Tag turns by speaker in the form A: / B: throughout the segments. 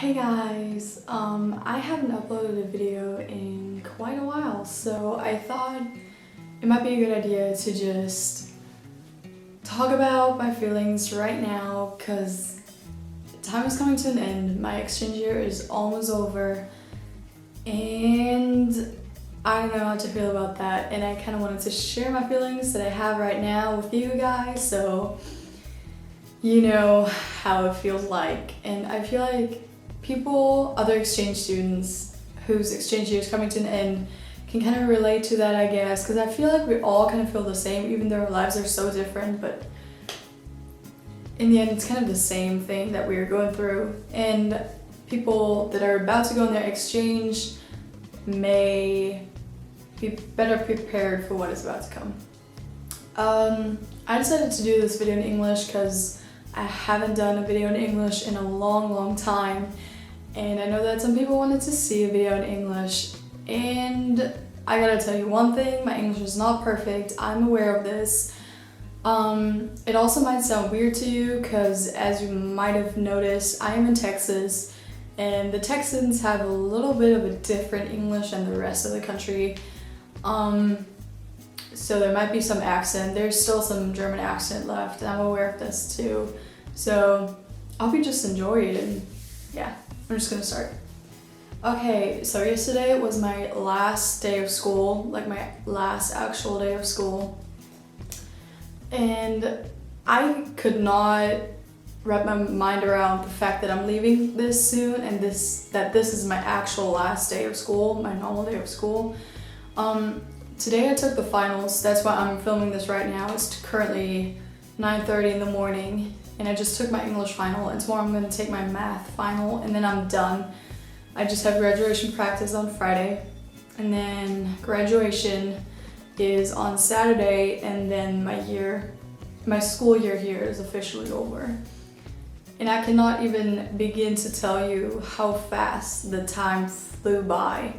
A: Hey guys, I haven't uploaded a video in quite a while, so I thought it might be a good idea to just talk about my feelings right now because time is coming to an end. My exchange year is almost over and I don't know how to feel about that, and I kind of wanted to share my feelings that I have right now with you guys so you know how it feels like. And I feel like other exchange students whose exchange year is coming to an end can kind of relate to that, I guess, because I feel like we all kind of feel the same even though our lives are so different, but in the end it's kind of the same thing that we're going through, and people that are about to go on their exchange may be better prepared for what is about to come. I decided to do this video in English because I haven't done a video in English in a long time, and I know that some people wanted to see a video in English, and I gotta tell you one thing, my English is not perfect, I'm aware of this. It also might sound weird to you because, as you might have noticed, I am in Texas, and the Texans have a little bit of a different English than the rest of the country. So there might be some accent. There's still some German accent left, and I'm aware of this too. So I hope you just enjoy it, and yeah, I'm just gonna start. Okay, so yesterday was my last day of school, like my last actual day of school. And I could not wrap my mind around the fact that I'm leaving this soon and that this is my actual last day of school, my normal day of school. Today I took the finals, that's why I'm filming this right now. It's currently 9:30 in the morning, and I just took my English final, and tomorrow I'm going to take my math final, and then I'm done. I just have graduation practice on Friday, and then graduation is on Saturday, and then my school year here is officially over. And I cannot even begin to tell you how fast the time flew by.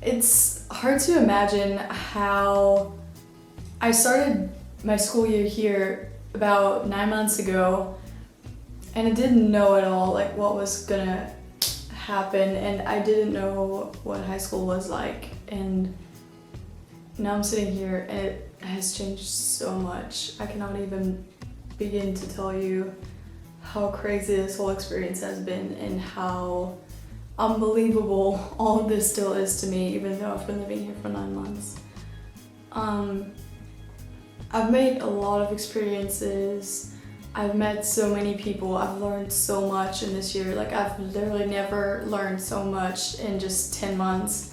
A: It's hard to imagine how I started my school year here about 9 months ago, and I didn't know at all like what was gonna happen, and I didn't know what high school was like, and now I'm sitting here and it has changed so much. I cannot even begin to tell you how crazy this whole experience has been and how unbelievable all of this still is to me, even though I've been living here for 9 months. I've made a lot of experiences. I've met so many people. I've learned so much in this year. Like, I've literally never learned so much in just 10 months.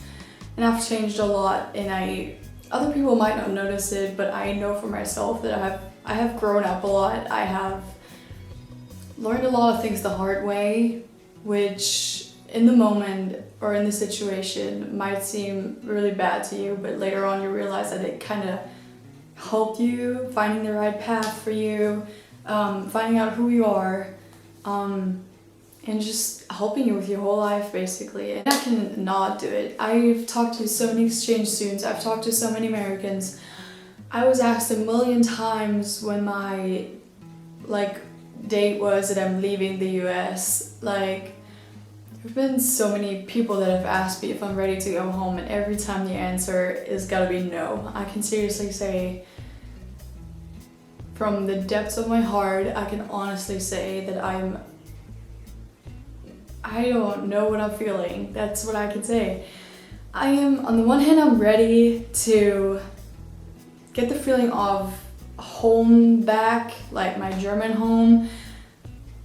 A: And I've changed a lot, and other people might not notice it, but I know for myself that I have grown up a lot. I have learned a lot of things the hard way, which in the moment or in the situation might seem really bad to you, but later on you realize that it kind of helped you finding the right path for you, finding out who you are, and just helping you with your whole life basically. And I cannot do it. I've talked to so many exchange students, I've talked to so many Americans. I was asked a million times when my date was that I'm leaving the US. Like, there've been so many people that have asked me if I'm ready to go home, and every time the answer is gotta be no. I can seriously say, from the depths of my heart, I can honestly say that I don't know what I'm feeling. That's what I can say. On the one hand, I'm ready to get the feeling of home back, like my German home.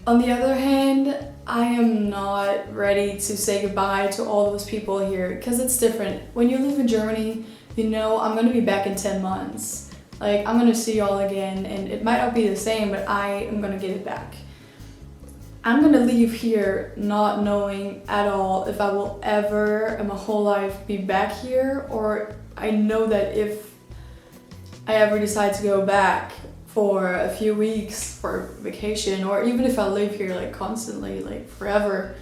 A: On the other hand, I am not ready to say goodbye to all those people here, because it's different. When you live in Germany, you know I'm gonna be back in 10 months. Like, I'm gonna see y'all again, and it might not be the same, but I am gonna get it back. I'm gonna leave here not knowing at all if I will ever in my whole life be back here, or I know that if I ever decide to go back for a few weeks for vacation, or even if I live here like constantly, like forever,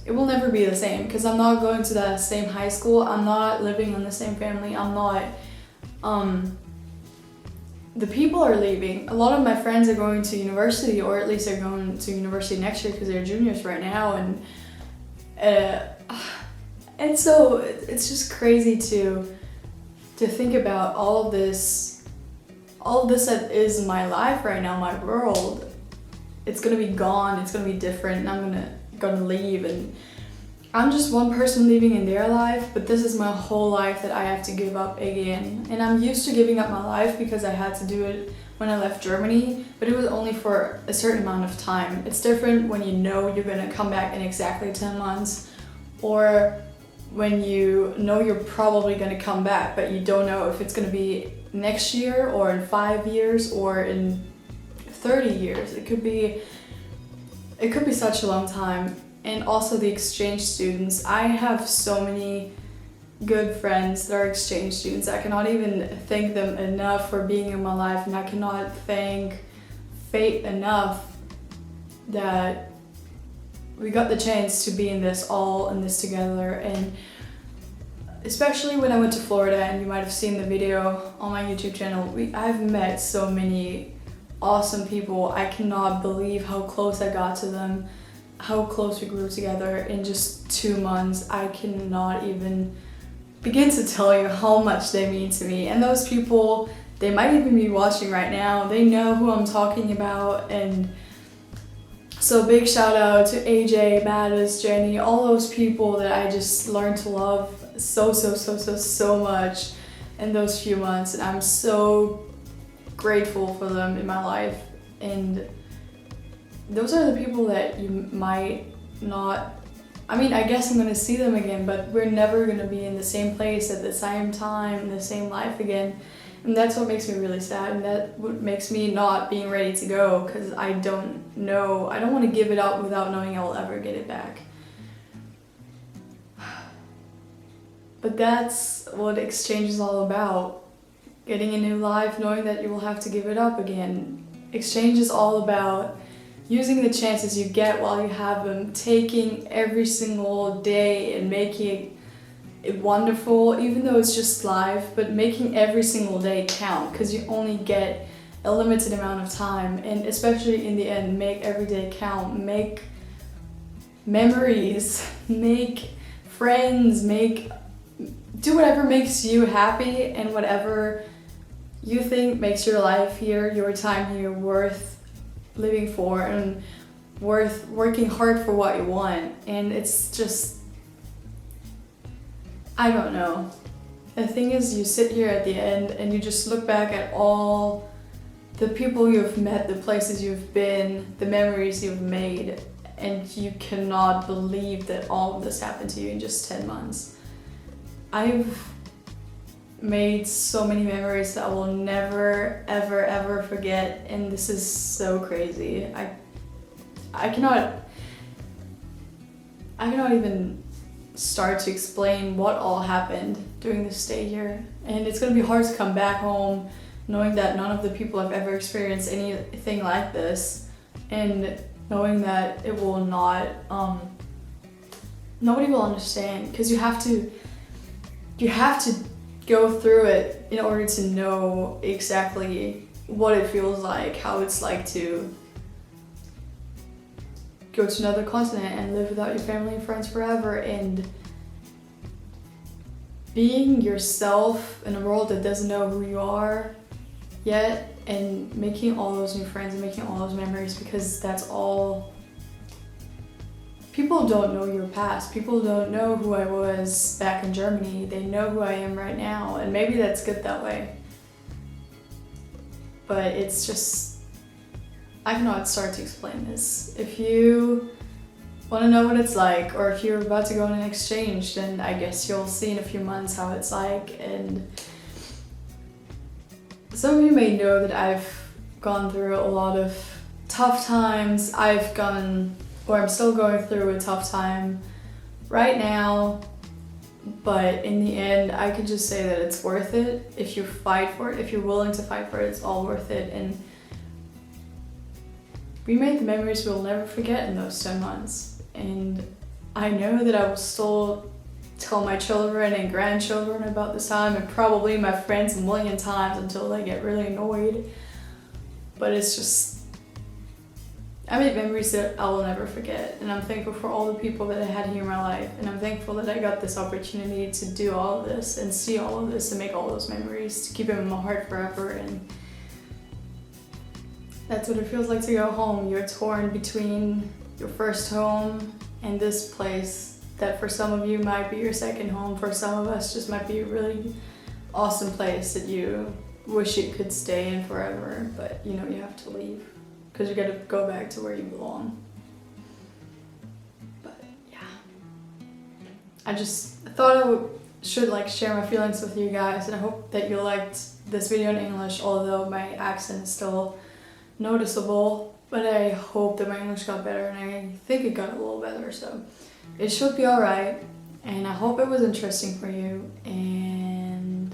A: it will never be the same, because I'm not going to that same high school, I'm not living in the same family, I'm not the people are leaving. A lot of my friends are going to university, or at least they're going to university next year because they're juniors right now, and so it's just crazy to think about all of this that is my life right now, my world. It's gonna be gone, it's gonna be different, and I'm gonna leave, and I'm just one person living in their life, but this is my whole life that I have to give up again. And I'm used to giving up my life because I had to do it when I left Germany, but it was only for a certain amount of time. It's different when you know you're gonna come back in exactly 10 months, or when you know you're probably gonna come back, but you don't know if it's gonna be next year or in 5 years or in 30 years. It could be such a long time. And also the exchange students. I have so many good friends that are exchange students. I cannot even thank them enough for being in my life, and I cannot thank fate enough that we got the chance to be in this together. And especially when I went to Florida, and you might have seen the video on my YouTube channel, I've met so many awesome people. I cannot believe how close I got to them, how close we grew together in just 2 months. I cannot even begin to tell you how much they mean to me. And those people, they might even be watching right now. They know who I'm talking about. And so big shout out to AJ, Mattis, Jenny, all those people that I just learned to love so much in those few months. And I'm so grateful for them in my life. And those are the people that you might not, I mean, I guess I'm gonna see them again, but we're never gonna be in the same place at the same time, in the same life again. And that's what makes me really sad, and that what makes me not being ready to go, because I don't know, I don't want to give it up without knowing I will ever get it back. But that's what exchange is all about. Getting a new life, knowing that you will have to give it up again. Exchange is all about using the chances you get while you have them, taking every single day and making it wonderful, even though it's just life, but making every single day count, because you only get a limited amount of time. And especially in the end, make every day count, make memories, make friends, do whatever makes you happy, and whatever you think makes your life here, your time here, worth living for, and worth working hard for what you want. And it's just, I don't know. The thing is, you sit here at the end and you just look back at all the people you've met, the places you've been, the memories you've made, and you cannot believe that all of this happened to you in just 10 months. I've made so many memories that I will never ever forget, and this is so crazy. I cannot even start to explain what all happened during this stay here. And it's gonna be hard to come back home knowing that none of the people have ever experienced anything like this, and knowing that it will not, nobody will understand, because you have to go through it in order to know exactly what it feels like, how it's like to go to another continent and live without your family and friends forever, and being yourself in a world that doesn't know who you are yet, and making all those new friends and making all those memories, because that's all. People don't know your past. People don't know who I was back in Germany. They know who I am right now, and maybe that's good that way. But it's just, I cannot start to explain this. If you want to know what it's like, or if you're about to go on an exchange, then I guess you'll see in a few months how it's like. And some of you may know that I've gone through a lot of tough times. I'm still going through a tough time right now, but in the end, I can just say that it's worth it. If you fight for it, if you're willing to fight for it, it's all worth it. And we made the memories we'll never forget in those 10 months. And I know that I will still tell my children and grandchildren about this time, and probably my friends a million times until they get really annoyed. But it's just, I made memories that I will never forget, and I'm thankful for all the people that I had here in my life, and I'm thankful that I got this opportunity to do all of this and see all of this and make all those memories, to keep them in my heart forever. And that's what it feels like to go home. You're torn between your first home and this place that for some of you might be your second home. For some of us just might be a really awesome place that you wish you could stay in forever, but you know you have to leave because you got to go back to where you belong. But yeah, I just thought I should share my feelings with you guys, and I hope that you liked this video in English, although my accent is still noticeable. But I hope that my English got better, and I think it got a little better, so it should be alright. And I hope it was interesting for you, and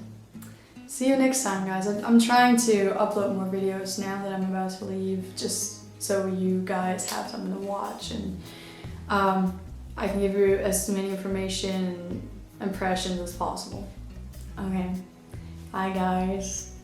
A: see you next time, guys. I'm trying to upload more videos now that I'm about to leave, just so you guys have something to watch, and I can give you as many information and impressions as possible. Okay, bye guys.